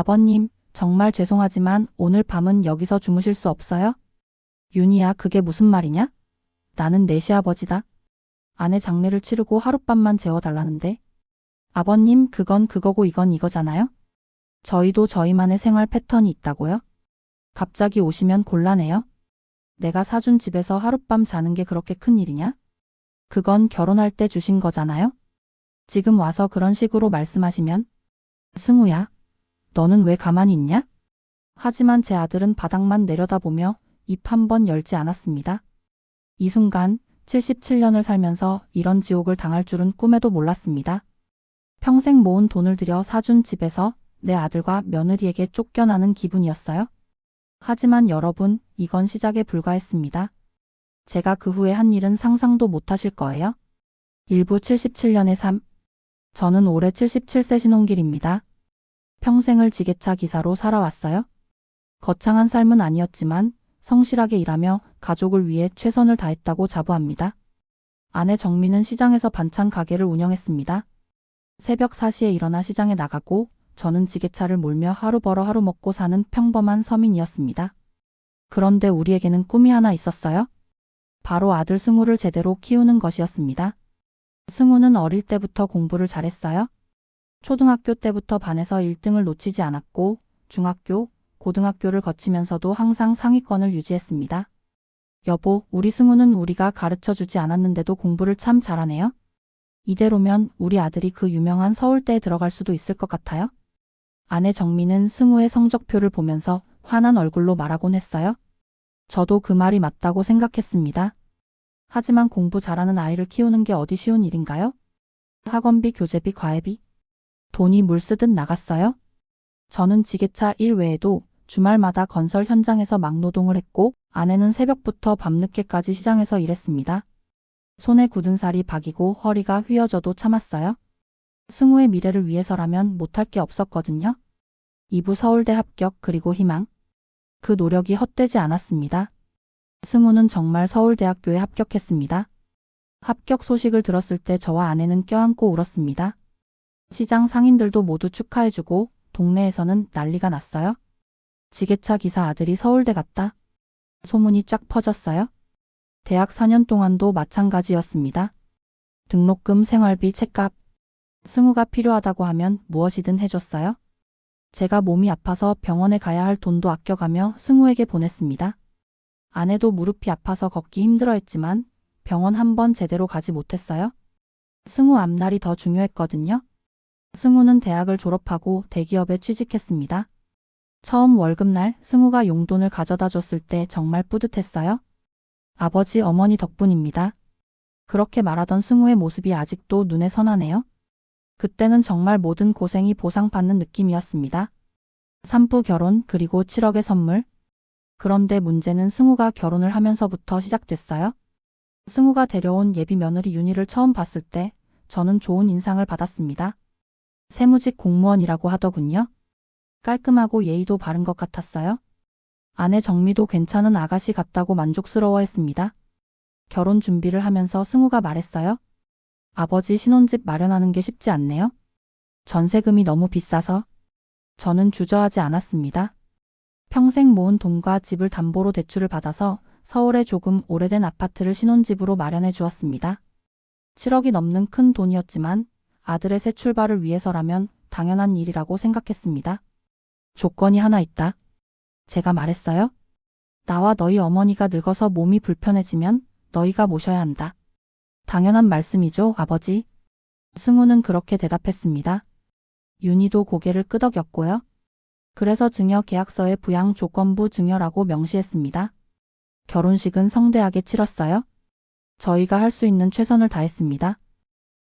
아버님, 정말 죄송하지만 오늘 밤은 여기서 주무실 수 없어요? 윤희야, 그게 무슨 말이냐? 나는 내 시아버지다. 아내 장례를 치르고 하룻밤만 재워달라는데. 아버님, 그건 그거고 이건 이거잖아요? 저희도 저희만의 생활 패턴이 있다고요? 갑자기 오시면 곤란해요? 내가 사준 집에서 하룻밤 자는 게 그렇게 큰 일이냐? 그건 결혼할 때 주신 거잖아요? 지금 와서 그런 식으로 말씀하시면. 승우야, 너는 왜 가만히 있냐? 하지만 제 아들은 바닥만 내려다보며 입 한 번 열지 않았습니다. 이 순간 77년을 살면서 이런 지옥을 당할 줄은 꿈에도 몰랐습니다. 평생 모은 돈을 들여 사준 집에서 내 아들과 며느리에게 쫓겨나는 기분이었어요. 하지만 여러분, 이건 시작에 불과했습니다. 제가 그 후에 한 일은 상상도 못하실 거예요. 일부 77년의 삶. 저는 올해 77세 신혼길입니다. 평생을 지게차 기사로 살아왔어요. 거창한 삶은 아니었지만 성실하게 일하며 가족을 위해 최선을 다했다고 자부합니다. 아내 정미는 시장에서 반찬 가게를 운영했습니다. 새벽 4시에 일어나 시장에 나가고 저는 지게차를 몰며 하루 벌어 하루 먹고 사는 평범한 서민이었습니다. 그런데 우리에게는 꿈이 하나 있었어요. 바로 아들 승우를 제대로 키우는 것이었습니다. 승우는 어릴 때부터 공부를 잘했어요. 초등학교 때부터 반에서 1등을 놓치지 않았고 중학교, 고등학교를 거치면서도 항상 상위권을 유지했습니다. 여보, 우리 승우는 우리가 가르쳐주지 않았는데도 공부를 참 잘하네요. 이대로면 우리 아들이 그 유명한 서울대에 들어갈 수도 있을 것 같아요. 아내 정미는 승우의 성적표를 보면서 화난 얼굴로 말하곤 했어요. 저도 그 말이 맞다고 생각했습니다. 하지만 공부 잘하는 아이를 키우는 게 어디 쉬운 일인가요? 학원비, 교재비, 과외비. 돈이 물 쓰듯 나갔어요. 저는 지게차 일 외에도 주말마다 건설 현장에서 막노동을 했고 아내는 새벽부터 밤늦게까지 시장에서 일했습니다. 손에 굳은 살이 박이고 허리가 휘어져도 참았어요. 승우의 미래를 위해서라면 못할 게 없었거든요. 2부 서울대 합격 그리고 희망. 그 노력이 헛되지 않았습니다. 승우는 정말 서울대학교에 합격했습니다. 합격 소식을 들었을 때 저와 아내는 껴안고 울었습니다. 시장 상인들도 모두 축하해주고 동네에서는 난리가 났어요. 지게차 기사 아들이 서울대 갔다. 소문이 쫙 퍼졌어요. 대학 4년 동안도 마찬가지였습니다. 등록금, 생활비, 책값. 승우가 필요하다고 하면 무엇이든 해줬어요. 제가 몸이 아파서 병원에 가야 할 돈도 아껴가며 승우에게 보냈습니다. 아내도 무릎이 아파서 걷기 힘들어했지만 병원 한 번 제대로 가지 못했어요. 승우 앞날이 더 중요했거든요. 승우는 대학을 졸업하고 대기업에 취직했습니다. 처음 월급날 승우가 용돈을 가져다 줬을 때 정말 뿌듯했어요. 아버지, 어머니 덕분입니다. 그렇게 말하던 승우의 모습이 아직도 눈에 선하네요. 그때는 정말 모든 고생이 보상받는 느낌이었습니다. 산부 결혼 그리고 7억의 선물. 그런데 문제는 승우가 결혼을 하면서부터 시작됐어요. 승우가 데려온 예비 며느리 윤희를 처음 봤을 때 저는 좋은 인상을 받았습니다. 세무직 공무원이라고 하더군요. 깔끔하고 예의도 바른 것 같았어요. 아내 정미도 괜찮은 아가씨 같다고 만족스러워했습니다. 결혼 준비를 하면서 승우가 말했어요. 아버지, 신혼집 마련하는 게 쉽지 않네요. 전세금이 너무 비싸서. 저는 주저하지 않았습니다. 평생 모은 돈과 집을 담보로 대출을 받아서 서울에 조금 오래된 아파트를 신혼집으로 마련해 주었습니다. 7억이 넘는 큰 돈이었지만 아들의 새 출발을 위해서라면 당연한 일이라고 생각했습니다. 조건이 하나 있다. 제가 말했어요. 나와 너희 어머니가 늙어서 몸이 불편해지면 너희가 모셔야 한다. 당연한 말씀이죠, 아버지. 승우는 그렇게 대답했습니다. 윤희도 고개를 끄덕였고요. 그래서 증여 계약서에 부양 조건부 증여라고 명시했습니다. 결혼식은 성대하게 치렀어요. 저희가 할 수 있는 최선을 다했습니다.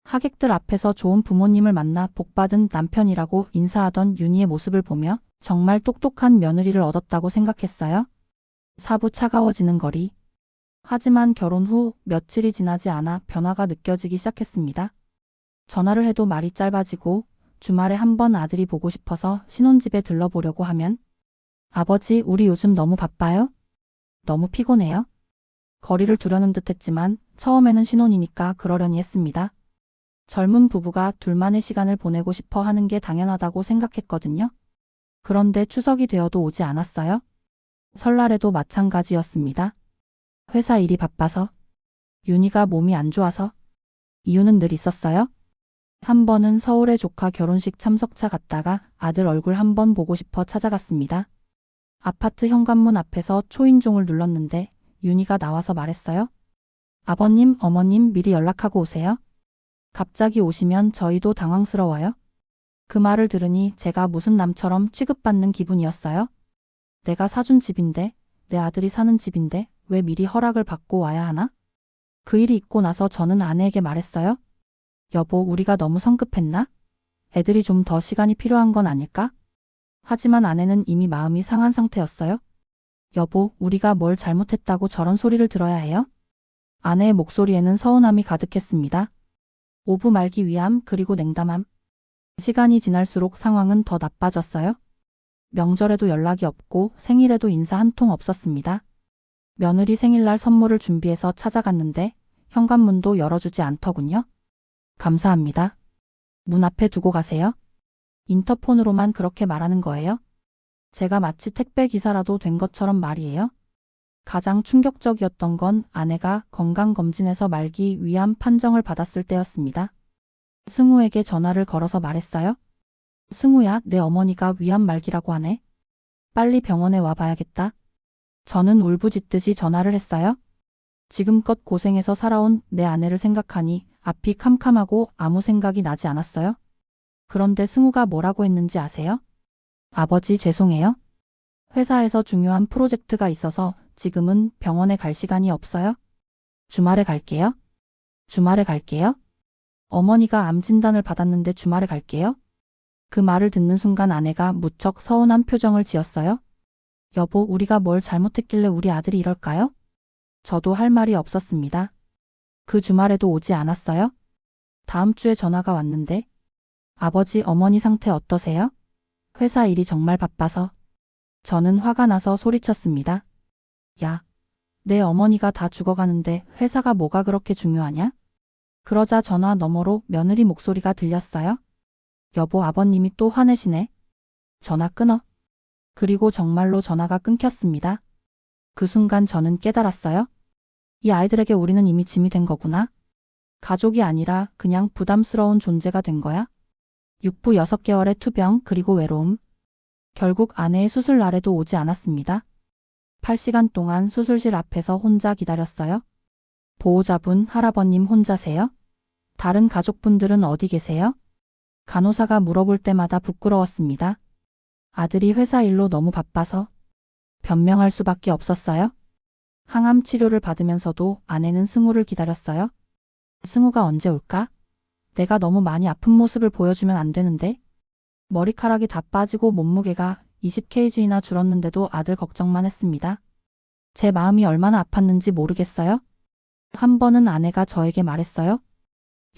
하객들 앞에서 좋은 부모님을 만나 복받은 남편이라고 인사하던 윤희의 모습을 보며 정말 똑똑한 며느리를 얻었다고 생각했어요. 사부 차가워지는 거리. 하지만 결혼 후 며칠이 지나지 않아 변화가 느껴지기 시작했습니다. 전화를 해도 말이 짧아지고 주말에 한 번 아들이 보고 싶어서 신혼집에 들러보려고 하면 아버지, 우리 요즘 너무 바빠요? 너무 피곤해요? 거리를 두려는 듯 했지만 처음에는 신혼이니까 그러려니 했습니다. 젊은 부부가 둘만의 시간을 보내고 싶어 하는 게 당연하다고 생각했거든요. 그런데 추석이 되어도 오지 않았어요? 설날에도 마찬가지였습니다. 회사 일이 바빠서, 윤희가 몸이 안 좋아서, 이유는 늘 있었어요? 한 번은 서울에 조카 결혼식 참석차 갔다가 아들 얼굴 한번 보고 싶어 찾아갔습니다. 아파트 현관문 앞에서 초인종을 눌렀는데 윤희가 나와서 말했어요. 아버님, 어머님 미리 연락하고 오세요. 갑자기 오시면 저희도 당황스러워요. 그 말을 들으니 제가 무슨 남처럼 취급받는 기분이었어요. 내가 사준 집인데, 내 아들이 사는 집인데 왜 미리 허락을 받고 와야 하나? 그 일이 있고 나서 저는 아내에게 말했어요. 여보, 우리가 너무 성급했나? 애들이 좀 더 시간이 필요한 건 아닐까? 하지만 아내는 이미 마음이 상한 상태였어요. 여보, 우리가 뭘 잘못했다고 저런 소리를 들어야 해요? 아내의 목소리에는 서운함이 가득했습니다. 오부 말기 위함 그리고 냉담함. 시간이 지날수록 상황은 더 나빠졌어요. 명절에도 연락이 없고 생일에도 인사 한 통 없었습니다. 며느리 생일날 선물을 준비해서 찾아갔는데 현관문도 열어주지 않더군요. 감사합니다. 문 앞에 두고 가세요. 인터폰으로만 그렇게 말하는 거예요? 제가 마치 택배 기사라도 된 것처럼 말이에요. 가장 충격적이었던 건 아내가 건강검진에서 말기 위암 판정을 받았을 때였습니다. 승우에게 전화를 걸어서 말했어요. 승우야, 내 어머니가 위암 말기라고 하네. 빨리 병원에 와봐야겠다. 저는 울부짖듯이 전화를 했어요. 지금껏 고생해서 살아온 내 아내를 생각하니 앞이 캄캄하고 아무 생각이 나지 않았어요. 그런데 승우가 뭐라고 했는지 아세요? 아버지, 죄송해요. 회사에서 중요한 프로젝트가 있어서 지금은 병원에 갈 시간이 없어요. 주말에 갈게요. 주말에 갈게요. 어머니가 암 진단을 받았는데 주말에 갈게요. 그 말을 듣는 순간 아내가 무척 서운한 표정을 지었어요. 여보, 우리가 뭘 잘못했길래 우리 아들이 이럴까요? 저도 할 말이 없었습니다. 그 주말에도 오지 않았어요? 다음 주에 전화가 왔는데, 아버지, 어머니 상태 어떠세요? 회사 일이 정말 바빠서. 저는 화가 나서 소리쳤습니다. 야, 내 어머니가 다 죽어가는데 회사가 뭐가 그렇게 중요하냐? 그러자 전화 너머로 며느리 목소리가 들렸어요. 여보, 아버님이 또 화내시네. 전화 끊어. 그리고 정말로 전화가 끊겼습니다. 그 순간 저는 깨달았어요. 이 아이들에게 우리는 이미 짐이 된 거구나. 가족이 아니라 그냥 부담스러운 존재가 된 거야. 육부 6개월의 투병 그리고 외로움. 결국 아내의 수술 날에도 오지 않았습니다. 8시간 동안 수술실 앞에서 혼자 기다렸어요. 보호자분, 할아버님 혼자세요? 다른 가족분들은 어디 계세요? 간호사가 물어볼 때마다 부끄러웠습니다. 아들이 회사 일로 너무 바빠서 변명할 수밖에 없었어요. 항암 치료를 받으면서도 아내는 승우를 기다렸어요. 승우가 언제 올까? 내가 너무 많이 아픈 모습을 보여주면 안 되는데. 머리카락이 다 빠지고 몸무게가 20kg나 줄었는데도 아들 걱정만 했습니다. 제 마음이 얼마나 아팠는지 모르겠어요. 한 번은 아내가 저에게 말했어요.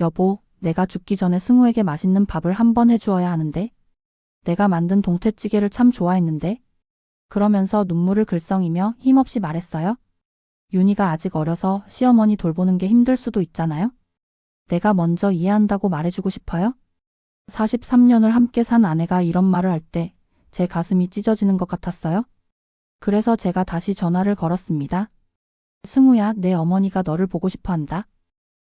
여보, 내가 죽기 전에 승우에게 맛있는 밥을 한 번 해주어야 하는데. 내가 만든 동태찌개를 참 좋아했는데. 그러면서 눈물을 글썽이며 힘없이 말했어요. 윤희가 아직 어려서 시어머니 돌보는 게 힘들 수도 있잖아요. 내가 먼저 이해한다고 말해주고 싶어요. 43년을 함께 산 아내가 이런 말을 할 때 제 가슴이 찢어지는 것 같았어요. 그래서 제가 다시 전화를 걸었습니다. 승우야, 내 어머니가 너를 보고 싶어 한다.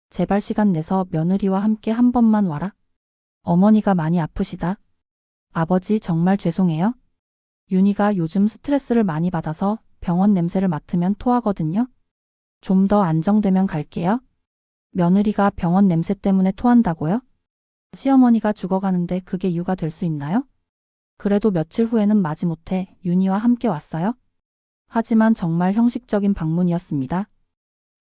제발 시간 내서 며느리와 함께 한 번만 와라. 어머니가 많이 아프시다. 아버지, 정말 죄송해요. 윤희가 요즘 스트레스를 많이 받아서 병원 냄새를 맡으면 토하거든요. 좀 더 안정되면 갈게요. 며느리가 병원 냄새 때문에 토한다고요? 시어머니가 죽어가는데 그게 이유가 될 수 있나요? 그래도 며칠 후에는 마지못해 윤희와 함께 왔어요. 하지만 정말 형식적인 방문이었습니다.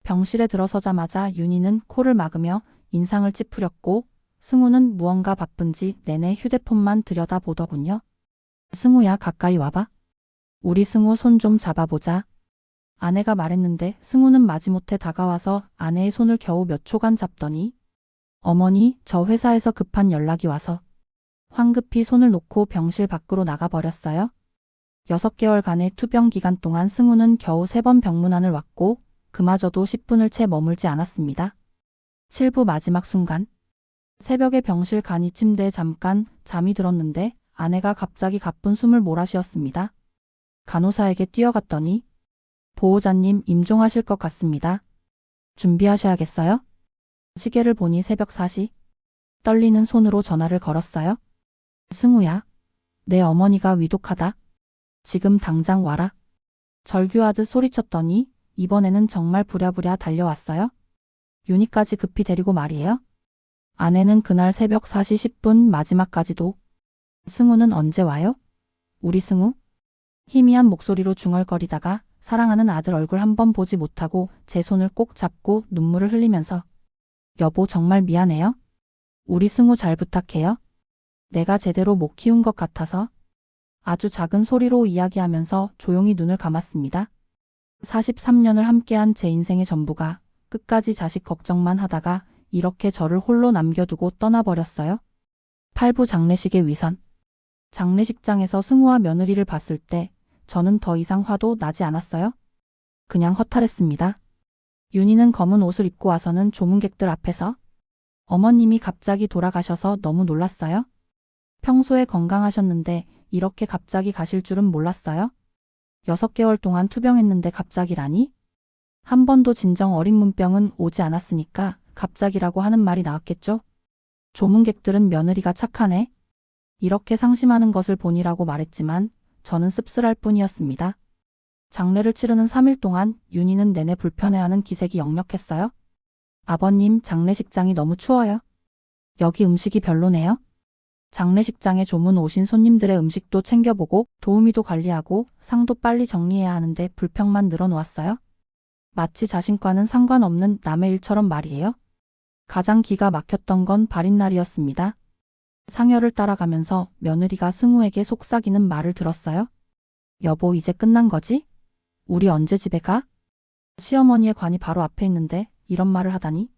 병실에 들어서자마자 윤희는 코를 막으며 인상을 찌푸렸고 승우는 무언가 바쁜지 내내 휴대폰만 들여다보더군요. 승우야, 가까이 와봐. 우리 승우 손 좀 잡아보자. 아내가 말했는데 승우는 마지못해 다가와서 아내의 손을 겨우 몇 초간 잡더니 어머니, 저 회사에서 급한 연락이 와서 황급히 손을 놓고 병실 밖으로 나가버렸어요. 6개월간의 투병 기간 동안 승우는 겨우 3번 병문안을 왔고 그마저도 10분을 채 머물지 않았습니다. 7부 마지막 순간 새벽에 병실 간이 침대에 잠깐 잠이 들었는데 아내가 갑자기 가쁜 숨을 몰아쉬었습니다. 간호사에게 뛰어갔더니 보호자님 임종하실 것 같습니다. 준비하셔야겠어요? 시계를 보니 새벽 4시. 떨리는 손으로 전화를 걸었어요. 승우야, 내 어머니가 위독하다. 지금 당장 와라. 절규하듯 소리쳤더니 이번에는 정말 부랴부랴 달려왔어요. 윤희까지 급히 데리고 말이에요. 아내는 그날 새벽 4시 10분 마지막까지도. 승우는 언제 와요? 우리 승우? 희미한 목소리로 중얼거리다가 사랑하는 아들 얼굴 한 번 보지 못하고 제 손을 꼭 잡고 눈물을 흘리면서 여보 정말 미안해요. 우리 승우 잘 부탁해요. 내가 제대로 못 키운 것 같아서. 아주 작은 소리로 이야기하면서 조용히 눈을 감았습니다. 43년을 함께한 제 인생의 전부가 끝까지 자식 걱정만 하다가 이렇게 저를 홀로 남겨두고 떠나버렸어요. 8부 장례식의 위선. 장례식장에서 승우와 며느리를 봤을 때 저는 더 이상 화도 나지 않았어요. 그냥 허탈했습니다. 윤희는 검은 옷을 입고 와서는 조문객들 앞에서 어머님이 갑자기 돌아가셔서 너무 놀랐어요. 평소에 건강하셨는데 이렇게 갑자기 가실 줄은 몰랐어요. 6개월 동안 투병했는데 갑자기라니? 한 번도 진정 어린 문병은 오지 않았으니까 갑자기라고 하는 말이 나왔겠죠? 조문객들은 며느리가 착하네. 이렇게 상심하는 것을 본이라고 말했지만 저는 씁쓸할 뿐이었습니다. 장례를 치르는 3일 동안 윤희는 내내 불편해하는 기색이 역력했어요. 아버님, 장례식장이 너무 추워요. 여기 음식이 별로네요. 장례식장에 조문 오신 손님들의 음식도 챙겨보고 도우미도 관리하고 상도 빨리 정리해야 하는데 불평만 늘어놓았어요. 마치 자신과는 상관없는 남의 일처럼 말이에요. 가장 기가 막혔던 건 발인날이었습니다. 상여를 따라가면서 며느리가 승우에게 속삭이는 말을 들었어요. 여보 이제 끝난 거지? 우리 언제 집에 가? 시어머니의 관이 바로 앞에 있는데 이런 말을 하다니.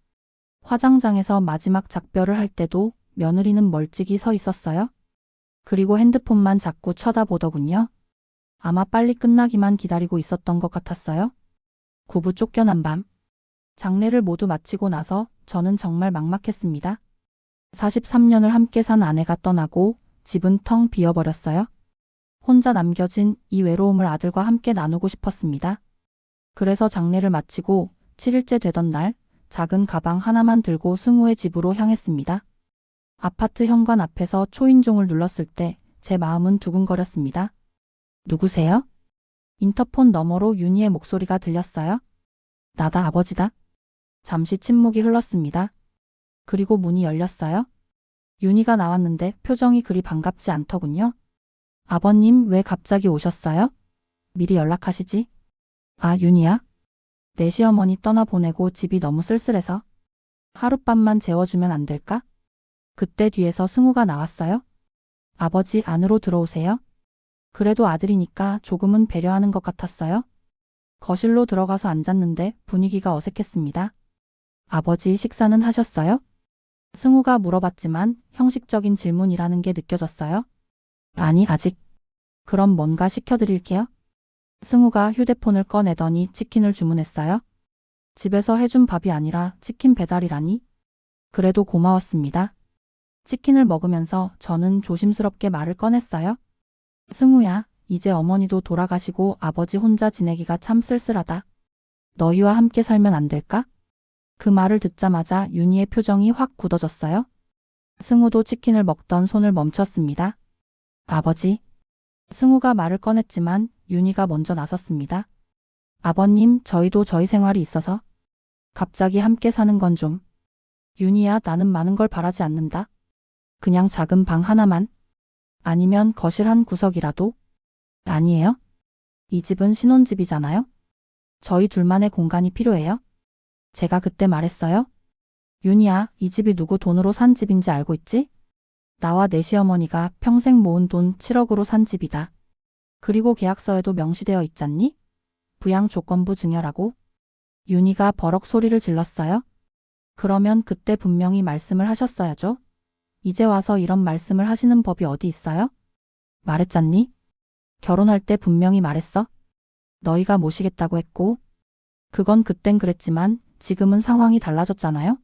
화장장에서 마지막 작별을 할 때도 며느리는 멀찍이 서 있었어요. 그리고 핸드폰만 자꾸 쳐다보더군요. 아마 빨리 끝나기만 기다리고 있었던 것 같았어요. 구부 쫓겨난 밤. 장례를 모두 마치고 나서 저는 정말 막막했습니다. 43년을 함께 산 아내가 떠나고 집은 텅 비어버렸어요. 혼자 남겨진 이 외로움을 아들과 함께 나누고 싶었습니다. 그래서 장례를 마치고 7일째 되던 날 작은 가방 하나만 들고 승우의 집으로 향했습니다. 아파트 현관 앞에서 초인종을 눌렀을 때 제 마음은 두근거렸습니다. 누구세요? 인터폰 너머로 윤희의 목소리가 들렸어요. 나다 아버지다. 잠시 침묵이 흘렀습니다. 그리고 문이 열렸어요. 윤희가 나왔는데 표정이 그리 반갑지 않더군요. 아버님 왜 갑자기 오셨어요? 미리 연락하시지. 아 윤희야? 내 시어머니 떠나보내고 집이 너무 쓸쓸해서 하룻밤만 재워주면 안 될까? 그때 뒤에서 승우가 나왔어요. 아버지 안으로 들어오세요. 그래도 아들이니까 조금은 배려하는 것 같았어요. 거실로 들어가서 앉았는데 분위기가 어색했습니다. 아버지 식사는 하셨어요? 승우가 물어봤지만 형식적인 질문이라는 게 느껴졌어요. 아니 아직. 그럼 뭔가 시켜드릴게요. 승우가 휴대폰을 꺼내더니 치킨을 주문했어요. 집에서 해준 밥이 아니라 치킨 배달이라니. 그래도 고마웠습니다. 치킨을 먹으면서 저는 조심스럽게 말을 꺼냈어요. 승우야, 이제 어머니도 돌아가시고 아버지 혼자 지내기가 참 쓸쓸하다. 너희와 함께 살면 안 될까? 그 말을 듣자마자 윤희의 표정이 확 굳어졌어요. 승우도 치킨을 먹던 손을 멈췄습니다. 아버지. 승우가 말을 꺼냈지만 윤희가 먼저 나섰습니다. 아버님, 저희도 저희 생활이 있어서. 갑자기 함께 사는 건 좀. 윤희야, 나는 많은 걸 바라지 않는다. 그냥 작은 방 하나만. 아니면 거실 한 구석이라도. 아니에요. 이 집은 신혼집이잖아요. 저희 둘만의 공간이 필요해요. 제가 그때 말했어요. 윤희야, 이 집이 누구 돈으로 산 집인지 알고 있지? 나와 내 시어머니가 평생 모은 돈 7억으로 산 집이다. 그리고 계약서에도 명시되어 있잖니? 부양 조건부 증여라고. 윤희가 버럭 소리를 질렀어요. 그러면 그때 분명히 말씀을 하셨어야죠. 이제 와서 이런 말씀을 하시는 법이 어디 있어요? 말했잖니? 결혼할 때 분명히 말했어. 너희가 모시겠다고 했고. 그건 그땐 그랬지만 지금은 상황이 달라졌잖아요.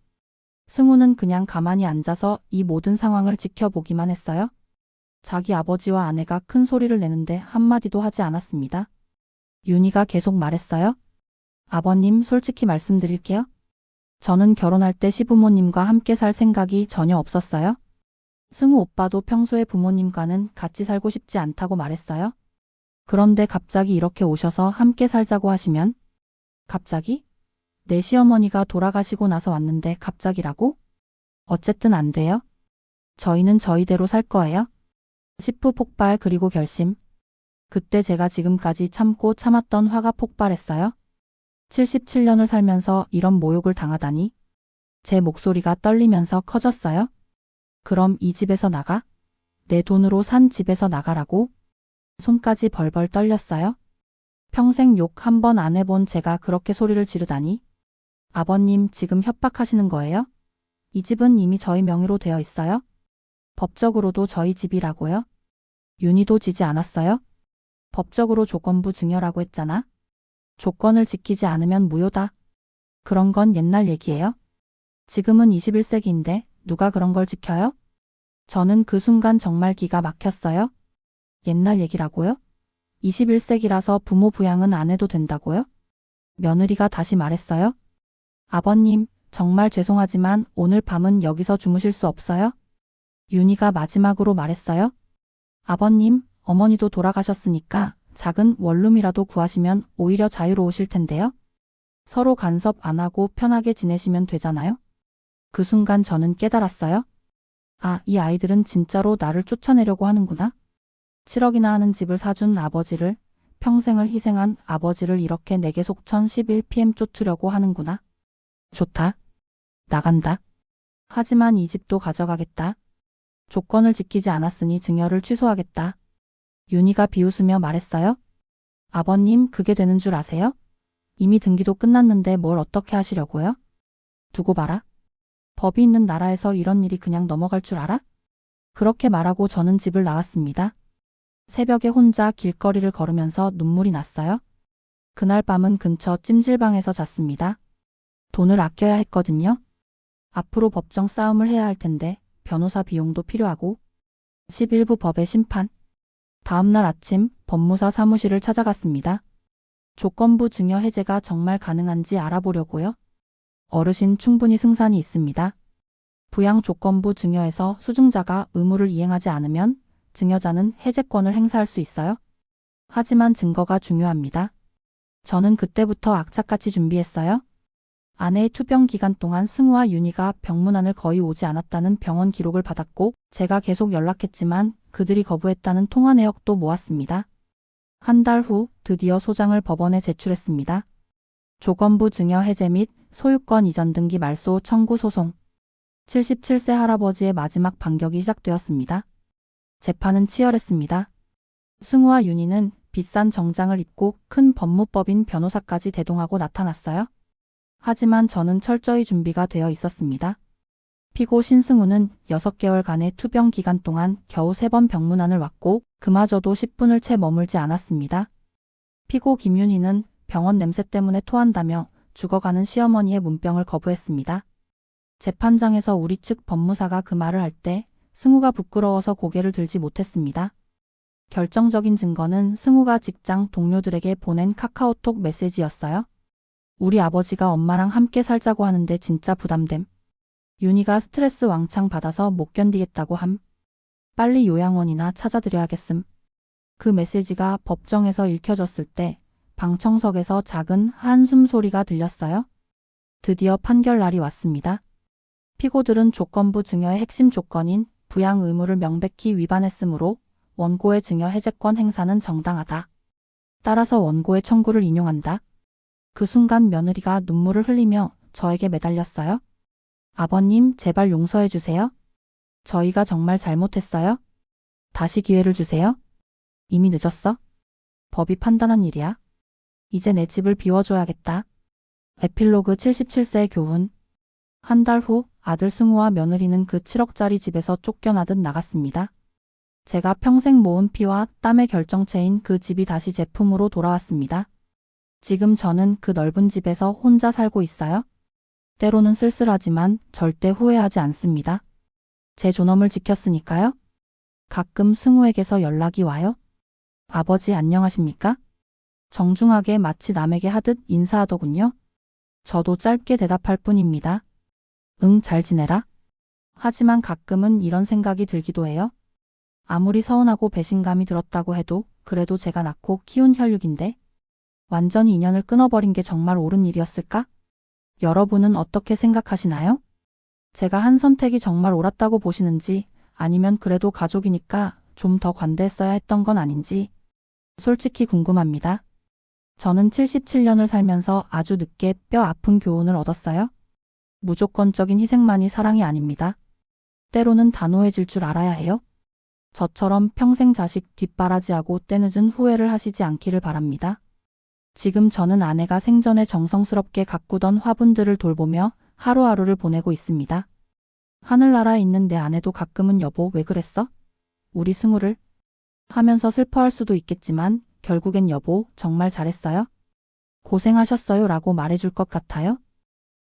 승우는 그냥 가만히 앉아서 이 모든 상황을 지켜보기만 했어요. 자기 아버지와 아내가 큰 소리를 내는데 한마디도 하지 않았습니다. 윤희가 계속 말했어요. 아버님, 솔직히 말씀드릴게요. 저는 결혼할 때 시부모님과 함께 살 생각이 전혀 없었어요. 승우 오빠도 평소에 부모님과는 같이 살고 싶지 않다고 말했어요. 그런데 갑자기 이렇게 오셔서 함께 살자고 하시면? 갑자기? 내 시어머니가 돌아가시고 나서 왔는데 갑자기라고? 어쨌든 안 돼요. 저희는 저희대로 살 거예요. 시프 폭발 그리고 결심. 그때 제가 지금까지 참고 참았던 화가 폭발했어요. 77년을 살면서 이런 모욕을 당하다니. 제 목소리가 떨리면서 커졌어요. 그럼 이 집에서 나가? 내 돈으로 산 집에서 나가라고? 손까지 벌벌 떨렸어요. 평생 욕 한 번 안 해본 제가 그렇게 소리를 지르다니. 아버님, 지금 협박하시는 거예요? 이 집은 이미 저희 명의로 되어 있어요. 법적으로도 저희 집이라고요. 윤희도 지지 않았어요? 법적으로 조건부 증여라고 했잖아. 조건을 지키지 않으면 무효다. 그런 건 옛날 얘기예요. 지금은 21세기인데 누가 그런 걸 지켜요? 저는 그 순간 정말 기가 막혔어요. 옛날 얘기라고요? 21세기라서 부모 부양은 안 해도 된다고요? 며느리가 다시 말했어요. 아버님, 정말 죄송하지만 오늘 밤은 여기서 주무실 수 없어요? 윤희가 마지막으로 말했어요. 아버님, 어머니도 돌아가셨으니까 작은 원룸이라도 구하시면 오히려 자유로우실 텐데요. 서로 간섭 안 하고 편하게 지내시면 되잖아요. 그 순간 저는 깨달았어요. 아, 이 아이들은 진짜로 나를 쫓아내려고 하는구나. 7억이나 하는 집을 사준 아버지를, 평생을 희생한 아버지를 이렇게 내게 속천 11pm 쫓으려고 하는구나. 좋다. 나간다. 하지만 이 집도 가져가겠다. 조건을 지키지 않았으니 증여를 취소하겠다. 윤희가 비웃으며 말했어요. 아버님, 그게 되는 줄 아세요? 이미 등기도 끝났는데 뭘 어떻게 하시려고요? 두고 봐라. 법이 있는 나라에서 이런 일이 그냥 넘어갈 줄 알아? 그렇게 말하고 저는 집을 나왔습니다. 새벽에 혼자 길거리를 걸으면서 눈물이 났어요. 그날 밤은 근처 찜질방에서 잤습니다. 돈을 아껴야 했거든요. 앞으로 법정 싸움을 해야 할 텐데 변호사 비용도 필요하고 11부 법의 심판. 다음날 아침 법무사 사무실을 찾아갔습니다. 조건부 증여 해제가 정말 가능한지 알아보려고요. 어르신 충분히 승산이 있습니다. 부양 조건부 증여에서 수증자가 의무를 이행하지 않으면 증여자는 해제권을 행사할 수 있어요. 하지만 증거가 중요합니다. 저는 그때부터 악착같이 준비했어요. 아내의 투병 기간 동안 승우와 윤희가 병문안을 거의 오지 않았다는 병원 기록을 받았고 제가 계속 연락했지만 그들이 거부했다는 통화 내역도 모았습니다. 한 달 후 드디어 소장을 법원에 제출했습니다. 조건부 증여 해제 및 소유권 이전 등기 말소 청구 소송. 77세 할아버지의 마지막 반격이 시작되었습니다. 재판은 치열했습니다. 승우와 윤희는 비싼 정장을 입고 큰 법무법인 변호사까지 대동하고 나타났어요. 하지만 저는 철저히 준비가 되어 있었습니다. 피고 신승우는 6개월간의 투병 기간 동안 겨우 3번 병문안을 왔고 그마저도 10분을 채 머물지 않았습니다. 피고 김윤희는 병원 냄새 때문에 토한다며 죽어가는 시어머니의 문병을 거부했습니다. 재판장에서 우리 측 법무사가 그 말을 할 때 승우가 부끄러워서 고개를 들지 못했습니다. 결정적인 증거는 승우가 직장 동료들에게 보낸 카카오톡 메시지였어요. 우리 아버지가 엄마랑 함께 살자고 하는데 진짜 부담됨. 윤희가 스트레스 왕창 받아서 못 견디겠다고 함. 빨리 요양원이나 찾아드려야겠음. 그 메시지가 법정에서 읽혀졌을 때 방청석에서 작은 한숨 소리가 들렸어요. 드디어 판결 날이 왔습니다. 피고들은 조건부 증여의 핵심 조건인 부양 의무를 명백히 위반했으므로 원고의 증여 해제권 행사는 정당하다. 따라서 원고의 청구를 인용한다. 그 순간 며느리가 눈물을 흘리며 저에게 매달렸어요. 아버님, 제발 용서해 주세요. 저희가 정말 잘못했어요. 다시 기회를 주세요. 이미 늦었어. 법이 판단한 일이야. 이제 내 집을 비워줘야겠다. 에필로그 77세의 교훈. 한 달 후 아들 승우와 며느리는 그 7억짜리 집에서 쫓겨나듯 나갔습니다. 제가 평생 모은 피와 땀의 결정체인 그 집이 다시 제 품으로 돌아왔습니다. 지금 저는 그 넓은 집에서 혼자 살고 있어요. 때로는 쓸쓸하지만 절대 후회하지 않습니다. 제 존엄을 지켰으니까요. 가끔 승우에게서 연락이 와요. 아버지 안녕하십니까? 정중하게 마치 남에게 하듯 인사하더군요. 저도 짧게 대답할 뿐입니다. 응, 잘 지내라. 하지만 가끔은 이런 생각이 들기도 해요. 아무리 서운하고 배신감이 들었다고 해도 그래도 제가 낳고 키운 혈육인데 완전히 인연을 끊어버린 게 정말 옳은 일이었을까? 여러분은 어떻게 생각하시나요? 제가 한 선택이 정말 옳았다고 보시는지 아니면 그래도 가족이니까 좀 더 관대했어야 했던 건 아닌지 솔직히 궁금합니다. 저는 77년을 살면서 아주 늦게 뼈 아픈 교훈을 얻었어요. 무조건적인 희생만이 사랑이 아닙니다. 때로는 단호해질 줄 알아야 해요. 저처럼 평생 자식 뒷바라지하고 때늦은 후회를 하시지 않기를 바랍니다. 지금 저는 아내가 생전에 정성스럽게 가꾸던 화분들을 돌보며 하루하루를 보내고 있습니다. 하늘나라에 있는 내 아내도 가끔은 여보 왜 그랬어? 우리 승우를 하면서 슬퍼할 수도 있겠지만 결국엔 여보 정말 잘했어요. 고생하셨어요 라고 말해줄 것 같아요.